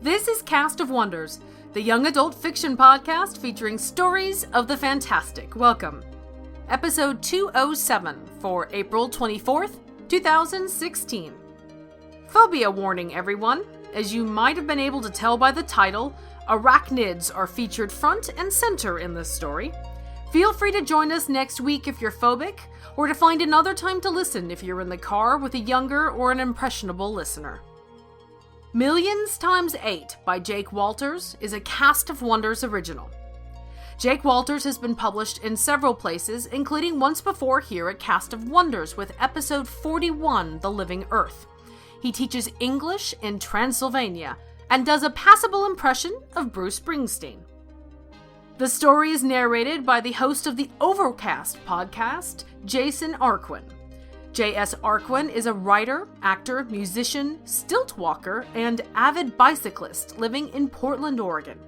This is Cast of Wonders, the young adult fiction podcast featuring stories of the fantastic. Welcome. Episode 207 for April 24th, 2016. Phobia warning, everyone. As you might have been able to tell by the title, arachnids are featured front and center in this story. Feel free to join us next week if you're phobic, or to find another time to listen if you're in the car with a younger or an impressionable listener. Millions Times 8 by Jake Walters is a Cast of Wonders original. Jake Walters has been published in several places, including once before here at Cast of Wonders with episode 41, The Living Earth. He teaches English in Transylvania and does a passable impression of Bruce Springsteen. The story is narrated by the host of the Overcast podcast, Jason Arquin. J.S. Arquin is a writer, actor, musician, stilt walker, and avid bicyclist living in Portland, Oregon.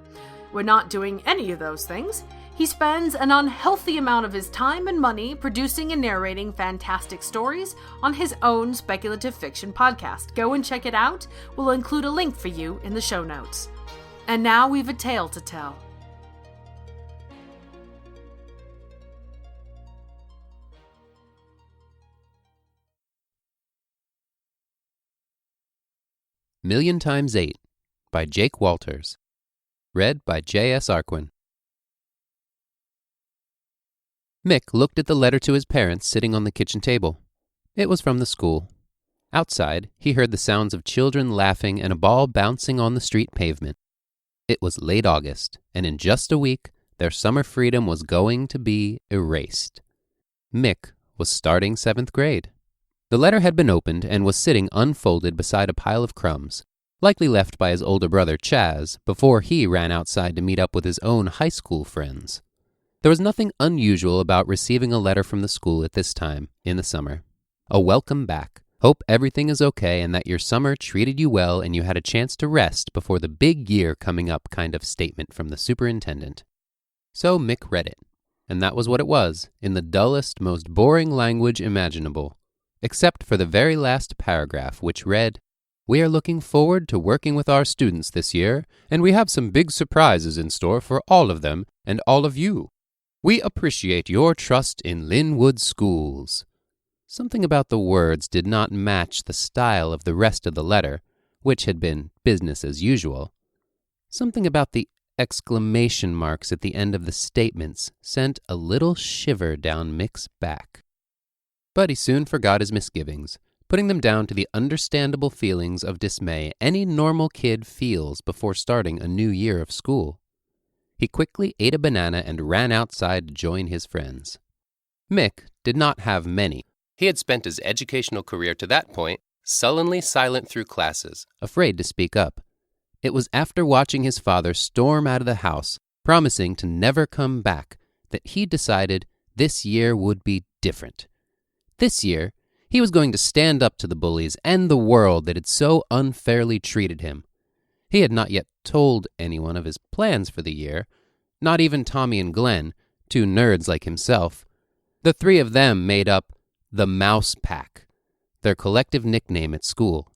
When not doing any of those things, he spends an unhealthy amount of his time and money producing and narrating fantastic stories on his own speculative fiction podcast. Go and check it out. We'll include a link for you in the show notes. And now we've a tale to tell. Million Times 8 by Jake Walters. Read by J.S. Arquin. Mick looked at the letter to his parents sitting on the kitchen table. It was from the school. Outside, he heard the sounds of children laughing and a ball bouncing on the street pavement. It was late August, and in just a week, their summer freedom was going to be erased. Mick was starting 7th grade. The letter had been opened and was sitting unfolded beside a pile of crumbs, likely left by his older brother Chaz before he ran outside to meet up with his own high school friends. There was nothing unusual about receiving a letter from the school at this time in the summer. A welcome back. Hope everything is okay and that your summer treated you well and you had a chance to rest before the big year coming up kind of statement from the superintendent. So Mick read it, and that was what it was, in the dullest, most boring language imaginable. Except for the very last paragraph, which read, "We are looking forward to working with our students this year, and we have some big surprises in store for all of them and all of you. We appreciate your trust in Linwood Schools." Something about the words did not match the style of the rest of the letter, which had been business as usual. Something about the exclamation marks at the end of the statements sent a little shiver down Mick's back. But he soon forgot his misgivings, putting them down to the understandable feelings of dismay any normal kid feels before starting a new year of school. He quickly ate a banana and ran outside to join his friends. Mick did not have many. He had spent his educational career to that point sullenly silent through classes, afraid to speak up. It was after watching his father storm out of the house, promising to never come back, that he decided this year would be different. This year, he was going to stand up to the bullies and the world that had so unfairly treated him. He had not yet told anyone of his plans for the year, not even Tommy and Glenn, two nerds like himself. The three of them made up the Mouse Pack, their collective nickname at school.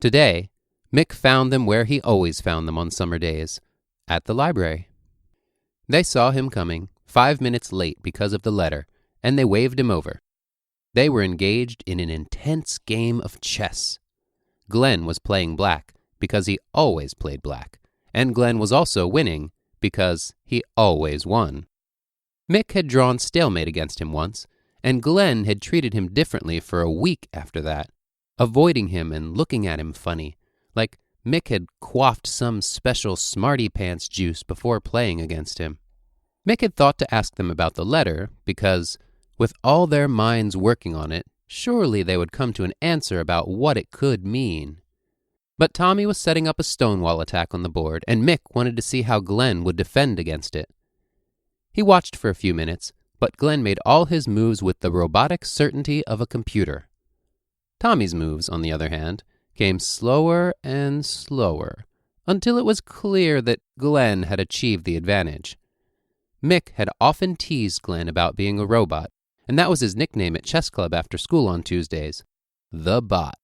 Today, Mick found them where he always found them on summer days, at the library. They saw him coming, 5 minutes late because of the letter, and they waved him over. They were engaged in an intense game of chess. Glenn was playing black because he always played black, and Glenn was also winning because he always won. Mick had drawn stalemate against him once, and Glenn had treated him differently for a week after that, avoiding him and looking at him funny, like Mick had quaffed some special smarty pants juice before playing against him. Mick had thought to ask them about the letter because, with all their minds working on it, surely they would come to an answer about what it could mean. But Tommy was setting up a Stonewall attack on the board, and Mick wanted to see how Glenn would defend against it. He watched for a few minutes, but Glenn made all his moves with the robotic certainty of a computer. Tommy's moves, on the other hand, came slower and slower, until it was clear that Glenn had achieved the advantage. Mick had often teased Glenn about being a robot, and that was his nickname at chess club after school on Tuesdays, the Bot.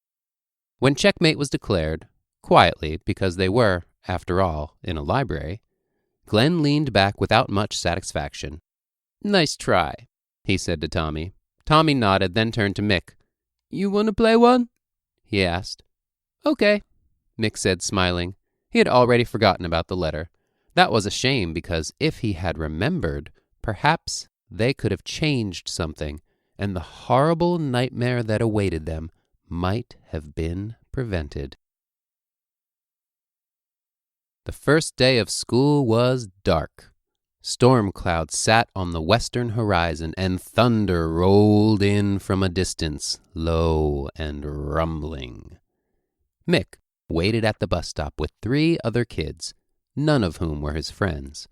When checkmate was declared, quietly because they were, After all, in a library. Glenn leaned back without much satisfaction. "Nice try," he said to Tommy. Tommy nodded, then turned to Mick. "You want to play one?" he asked. "Okay," Mick said, smiling. He had already forgotten about the letter. That was a shame, because if he had remembered, perhaps they could have changed something, and the horrible nightmare that awaited them might have been prevented. The first day of school was dark. Storm clouds sat on the western horizon, and thunder rolled in from a distance, low and rumbling. Mick waited at the bus stop with 3 other kids, none of whom were his friends.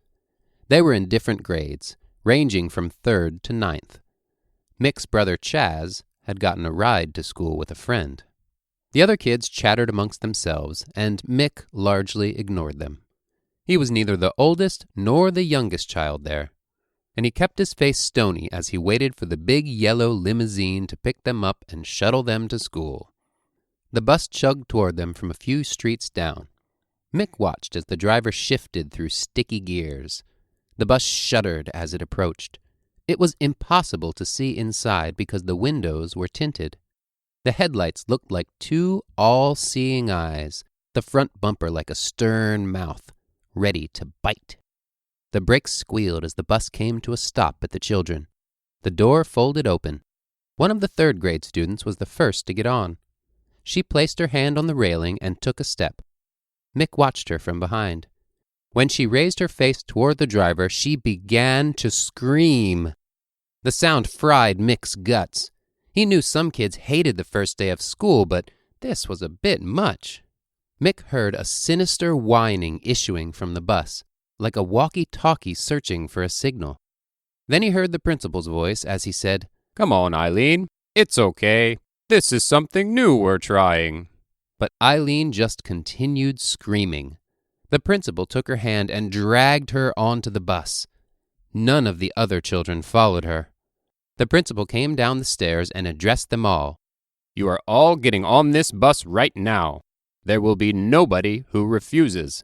They were in different grades, ranging from 3rd to 9th. Mick's brother Chaz had gotten a ride to school with a friend. The other kids chattered amongst themselves, and Mick largely ignored them. He was neither the oldest nor the youngest child there, and he kept his face stony as he waited for the big yellow limousine to pick them up and shuttle them to school. The bus chugged toward them from a few streets down. Mick watched as the driver shifted through sticky gears. The bus shuddered as it approached. It was impossible to see inside because the windows were tinted. The headlights looked like 2 all-seeing eyes, the front bumper like a stern mouth, ready to bite. The brakes squealed as the bus came to a stop at the children. The door folded open. One of the 3rd grade students was the first to get on. She placed her hand on the railing and took a step. Mick watched her from behind. When she raised her face toward the driver, she began to scream. The sound fried Mick's guts. He knew some kids hated the first day of school, but this was a bit much. Mick heard a sinister whining issuing from the bus, like a walkie-talkie searching for a signal. Then he heard the principal's voice as he said, "Come on, Eileen. It's okay. This is something new we're trying." But Eileen just continued screaming. The principal took her hand and dragged her onto the bus. None of the other children followed her. The principal came down the stairs and addressed them all. "You are all getting on this bus right now. There will be nobody who refuses."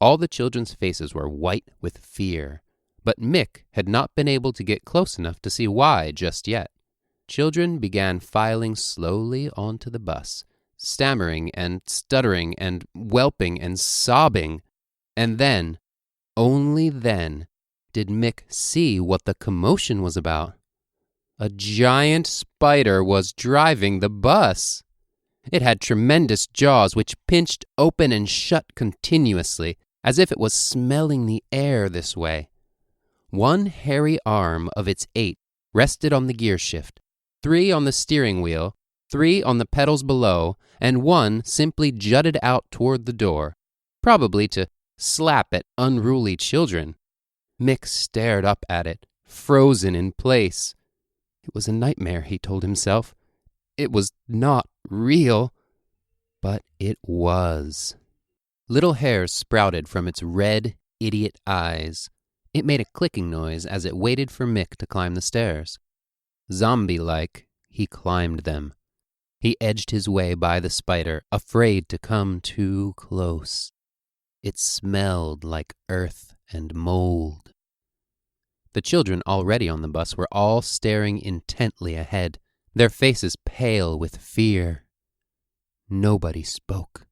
All the children's faces were white with fear, but Mick had not been able to get close enough to see why just yet. Children began filing slowly onto the bus, stammering and stuttering and whelping and sobbing. And then, only then, did Mick see what the commotion was about. A giant spider was driving the bus. It had tremendous jaws which pinched open and shut continuously, as if it was smelling the air this way. One hairy arm of its 8 rested on the gear shift, 3 on the steering wheel, 3 on the pedals below, and 1 simply jutted out toward the door, probably to slap at unruly children. Mick stared up at it, frozen in place. It was a nightmare, he told himself. It was not real, but it was. Little hairs sprouted from its red, idiot eyes. It made a clicking noise as it waited for Mick to climb the stairs. Zombie-like, he climbed them. He edged his way by the spider, afraid to come too close. It smelled like earth and mold. The children already on the bus were all staring intently ahead, their faces pale with fear. Nobody spoke.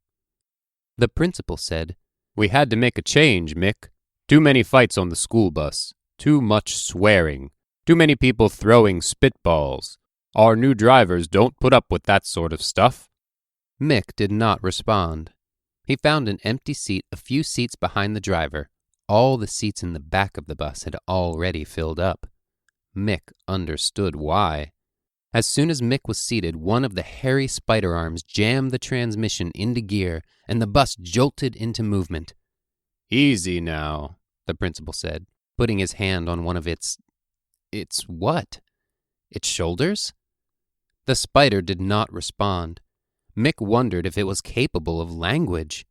The principal said, "We had to make a change, Mick. Too many fights on the school bus. Too much swearing. Too many people throwing spitballs. Our new drivers don't put up with that sort of stuff." Mick did not respond. He found an empty seat a few seats behind the driver. All the seats in the back of the bus had already filled up. Mick understood why. As soon as Mick was seated, one of the hairy spider arms jammed the transmission into gear, and the bus jolted into movement. "Easy now," the principal said, putting his hand on one of its what? Its shoulders? The spider did not respond. Mick wondered if it was capable of language.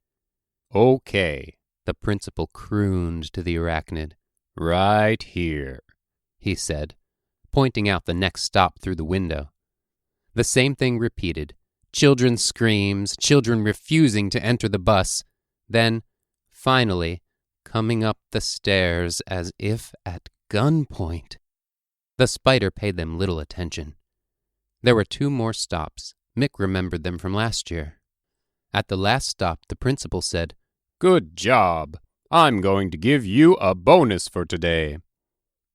"Okay," the principal crooned to the arachnid. "Right here," he said, pointing out the next stop through the window. The same thing repeated. Children's screams, children refusing to enter the bus. Then, finally coming up the stairs as if at gunpoint. The spider paid them little attention. There were 2 more stops. Mick remembered them from last year. At the last stop, the principal said, "Good job. I'm going to give you a bonus for today."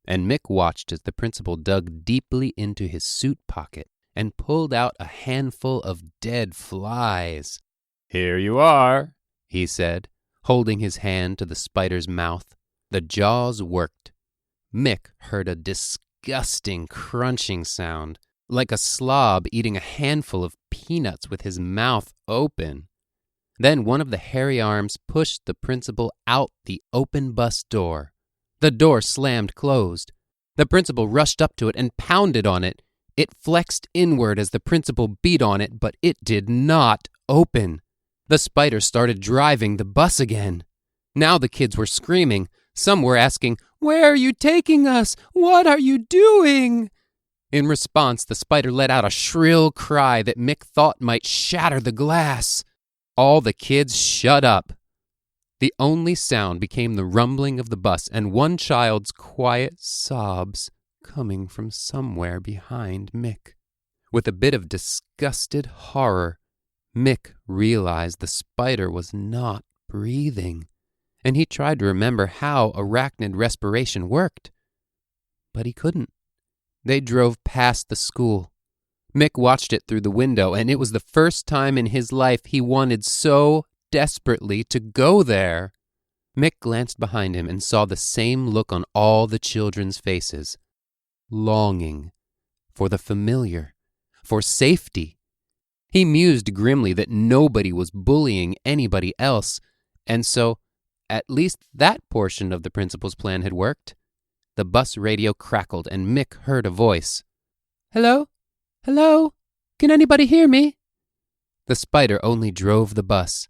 And Mick watched as the principal dug deeply into his suit pocket and pulled out a handful of dead flies. "Here you are," he said, holding his hand to the spider's mouth. The jaws worked. Mick heard a disgusting crunching sound, like a slob eating a handful of peanuts with his mouth open. Then one of the hairy arms pushed the principal out the open bus door. The door slammed closed. The principal rushed up to it and pounded on it. It flexed inward as the principal beat on it, but it did not open. The spider started driving the bus again. Now the kids were screaming. Some were asking, "Where are you taking us? What are you doing?" In response, the spider let out a shrill cry that Mick thought might shatter the glass. All the kids shut up. The only sound became the rumbling of the bus and one child's quiet sobs coming from somewhere behind Mick. With a bit of disgusted horror, Mick realized the spider was not breathing, and he tried to remember how arachnid respiration worked. But he couldn't. They drove past the school. Mick watched it through the window, and it was the first time in his life he wanted so desperately to go there. Mick glanced behind him and saw the same look on all the children's faces. Longing for the familiar, for safety. He mused grimly that nobody was bullying anybody else, and so at least that portion of the principal's plan had worked. The bus radio crackled, and Mick heard a voice. "Hello? Hello? Can anybody hear me?" The spider only drove the bus.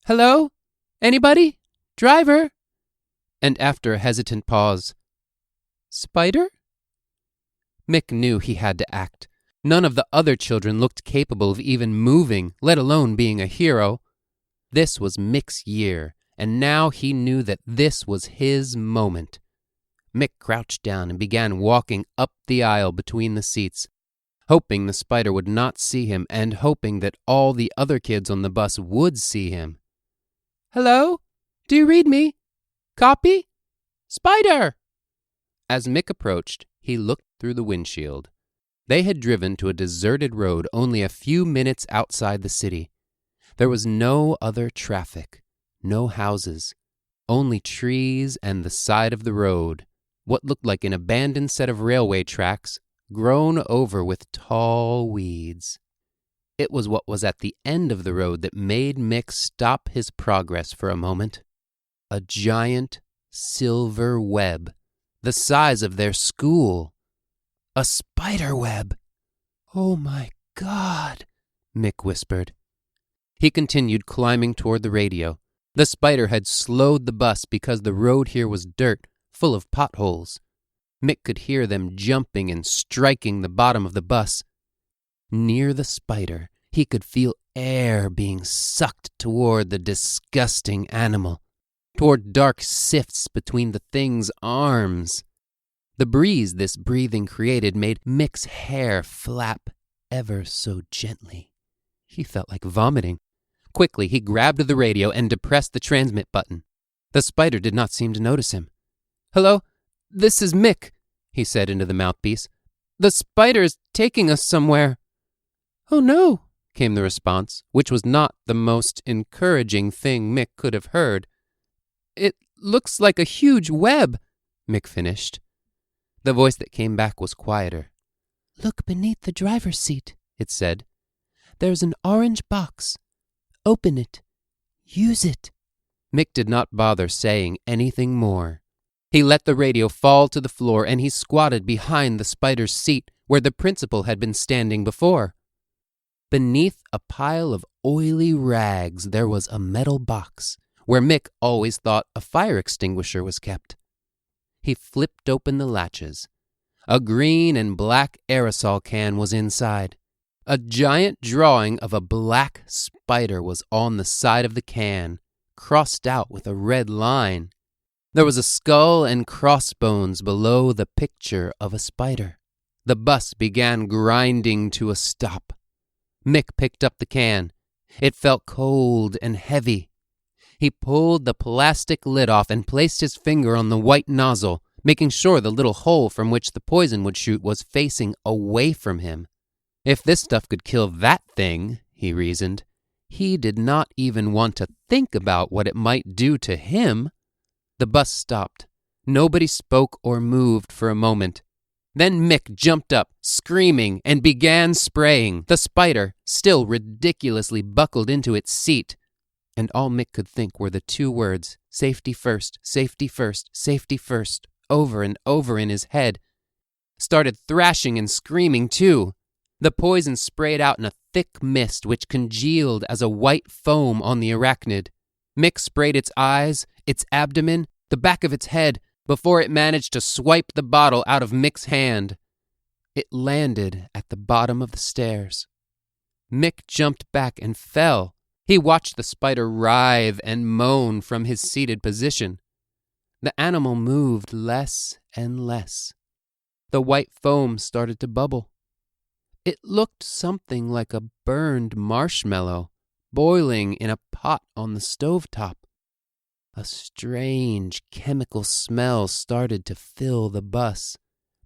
"Hello? Anybody? Driver?" And after a hesitant pause, "Spider?" Mick knew he had to act. None of the other children looked capable of even moving, let alone being a hero. This was Mick's year, and now he knew that this was his moment. Mick crouched down and began walking up the aisle between the seats, hoping the spider would not see him and hoping that all the other kids on the bus would see him. "Hello? Do you read me? Copy? Spider!" As Mick approached, he looked through the windshield. They had driven to a deserted road only a few minutes outside the city. There was no other traffic, no houses, only trees and the side of the road, what looked like an abandoned set of railway tracks, grown over with tall weeds. It was what was at the end of the road that made Mick stop his progress for a moment. A giant silver web, the size of their school. A spider web. "Oh my God," Mick whispered. He continued climbing toward the radio. The spider had slowed the bus because the road here was dirt, full of potholes. Mick could hear them jumping and striking the bottom of the bus. Near the spider, he could feel air being sucked toward the disgusting animal, toward dark sifts between the thing's arms. The breeze this breathing created made Mick's hair flap ever so gently. He felt like vomiting. Quickly, he grabbed the radio and depressed the transmit button. The spider did not seem to notice him. "Hello? This is Mick," he said into the mouthpiece. "The spider is taking us somewhere." "Oh no," came the response, which was not the most encouraging thing Mick could have heard. "It looks like a huge web," Mick finished. The voice that came back was quieter. "Look beneath the driver's seat," it said. "There's an orange box. Open it. Use it." Mick did not bother saying anything more. He let the radio fall to the floor and he squatted behind the spider's seat where the principal had been standing before. Beneath a pile of oily rags there was a metal box where Mick always thought a fire extinguisher was kept. He flipped open the latches. A green and black aerosol can was inside. A giant drawing of a black spider was on the side of the can, crossed out with a red line. There was a skull and crossbones below the picture of a spider. The bus began grinding to a stop. Mick picked up the can. It felt cold and heavy. He pulled the plastic lid off and placed his finger on the white nozzle, making sure the little hole from which the poison would shoot was facing away from him. If this stuff could kill that thing, he reasoned, he did not even want to think about what it might do to him. The bus stopped. Nobody spoke or moved for a moment. Then Mick jumped up, screaming, and began spraying. The spider, still ridiculously buckled into its seat, and all Mick could think were the two words, safety first, safety first, safety first, over and over in his head. Started thrashing and screaming too. The poison sprayed out in a thick mist which congealed as a white foam on the arachnid. Mick sprayed its eyes, its abdomen, the back of its head, before it managed to swipe the bottle out of Mick's hand. It landed at the bottom of the stairs. Mick jumped back and fell. He watched the spider writhe and moan from his seated position. The animal moved less and less. The white foam started to bubble. It looked something like a burned marshmallow boiling in a pot on the stovetop. A strange chemical smell started to fill the bus,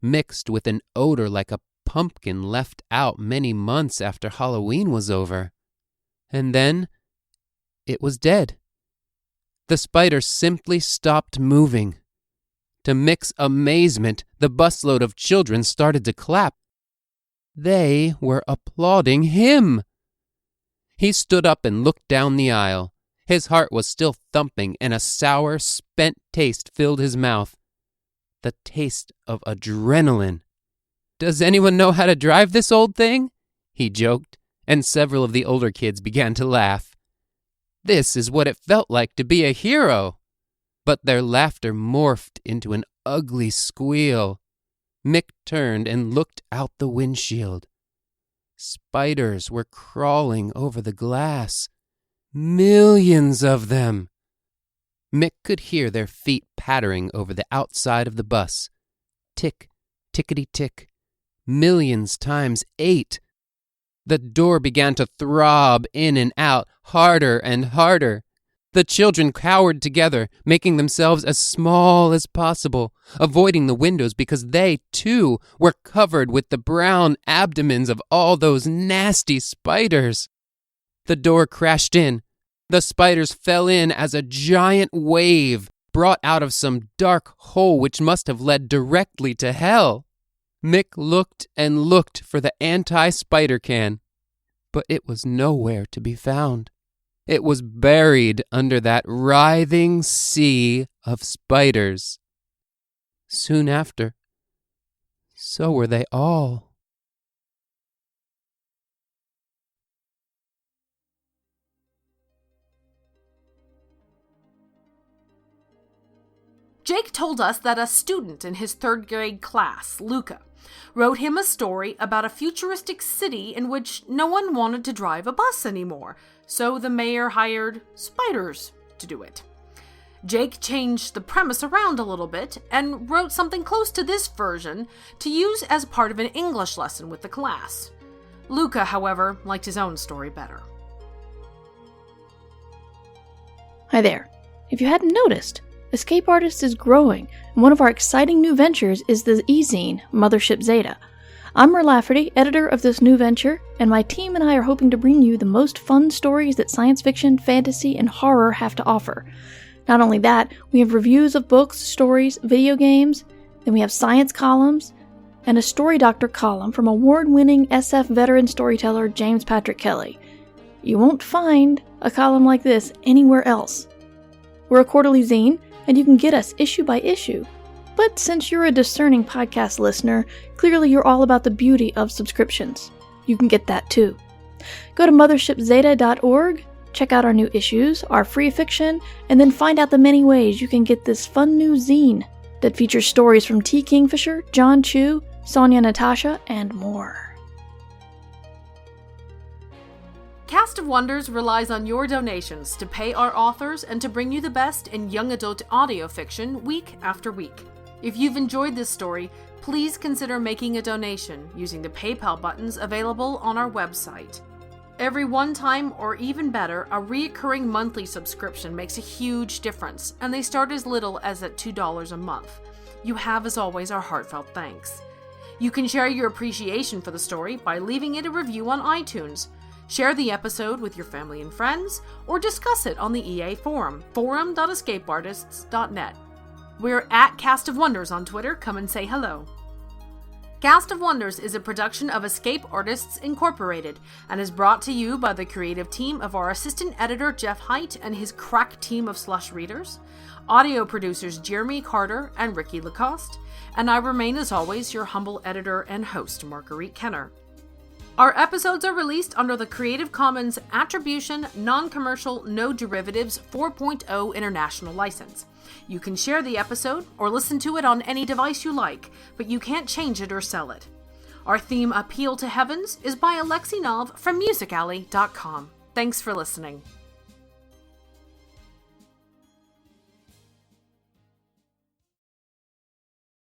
mixed with an odor like a pumpkin left out many months after Halloween was over. And then it was dead. The spider simply stopped moving. To Mick's amazement, the busload of children started to clap. They were applauding him. He stood up and looked down the aisle. His heart was still thumping, and a sour, spent taste filled his mouth. The taste of adrenaline. "Does anyone know how to drive this old thing?" he joked, and several of the older kids began to laugh. This is what it felt like to be a hero. But their laughter morphed into an ugly squeal. Mick turned and looked out the windshield. Spiders were crawling over the glass. Millions of them. Mick could hear their feet pattering over the outside of the bus. Tick, tickety-tick. Millions times 8. The door began to throb in and out, harder and harder. The children cowered together, making themselves as small as possible, avoiding the windows because they, too, were covered with the brown abdomens of all those nasty spiders. The door crashed in. The spiders fell in as a giant wave brought out of some dark hole which must have led directly to hell. Mick looked and looked for the anti-spider can, but it was nowhere to be found. It was buried under that writhing sea of spiders. Soon after, so were they all. Jake told us that a student in his 3rd grade class, Luca, wrote him a story about a futuristic city in which no one wanted to drive a bus anymore, so the mayor hired spiders to do it. Jake changed the premise around a little bit and wrote something close to this version to use as part of an English lesson with the class. Luca, however, liked his own story better. Hi there. If you hadn't noticed, Escape Artist is growing, and one of our exciting new ventures is the e-zine, Mothership Zeta. I'm Mer Lafferty, editor of this new venture, and my team and I are hoping to bring you the most fun stories that science fiction, fantasy, and horror have to offer. Not only that, we have reviews of books, stories, video games, then we have science columns, and a Story Doctor column from award-winning SF veteran storyteller James Patrick Kelly. You won't find a column like this anywhere else. We're a quarterly zine, and you can get us issue by issue. But since you're a discerning podcast listener, clearly you're all about the beauty of subscriptions. You can get that too. Go to mothershipzeta.org, check out our new issues, our free fiction, and then find out the many ways you can get this fun new zine that features stories from T. Kingfisher, John Chu, Sonia Natasha, and more. Cast of Wonders relies on your donations to pay our authors and to bring you the best in young adult audio fiction week after week. If you've enjoyed this story, please consider making a donation using the PayPal buttons available on our website. Every one-time, or even better, a reoccurring monthly subscription makes a huge difference, and they start as little as at $2 a month. You have, as always, our heartfelt thanks. You can share your appreciation for the story by leaving it a review on iTunes. Share the episode with your family and friends, or discuss it on the EA forum, forum.escapeartists.net. We're at Cast of Wonders on Twitter. Come and say hello. Cast of Wonders is a production of Escape Artists Incorporated and is brought to you by the creative team of our assistant editor Jeff Height and his crack team of slush readers, audio producers Jeremy Carter and Ricky Lacoste, and I remain as always your humble editor and host Marguerite Kenner. Our episodes are released under the Creative Commons Attribution, Non-Commercial, No Derivatives 4.0 International License. You can share the episode or listen to it on any device you like, but you can't change it or sell it. Our theme, Appeal to Heavens, is by Alexei Nov from musicalley.com. Thanks for listening.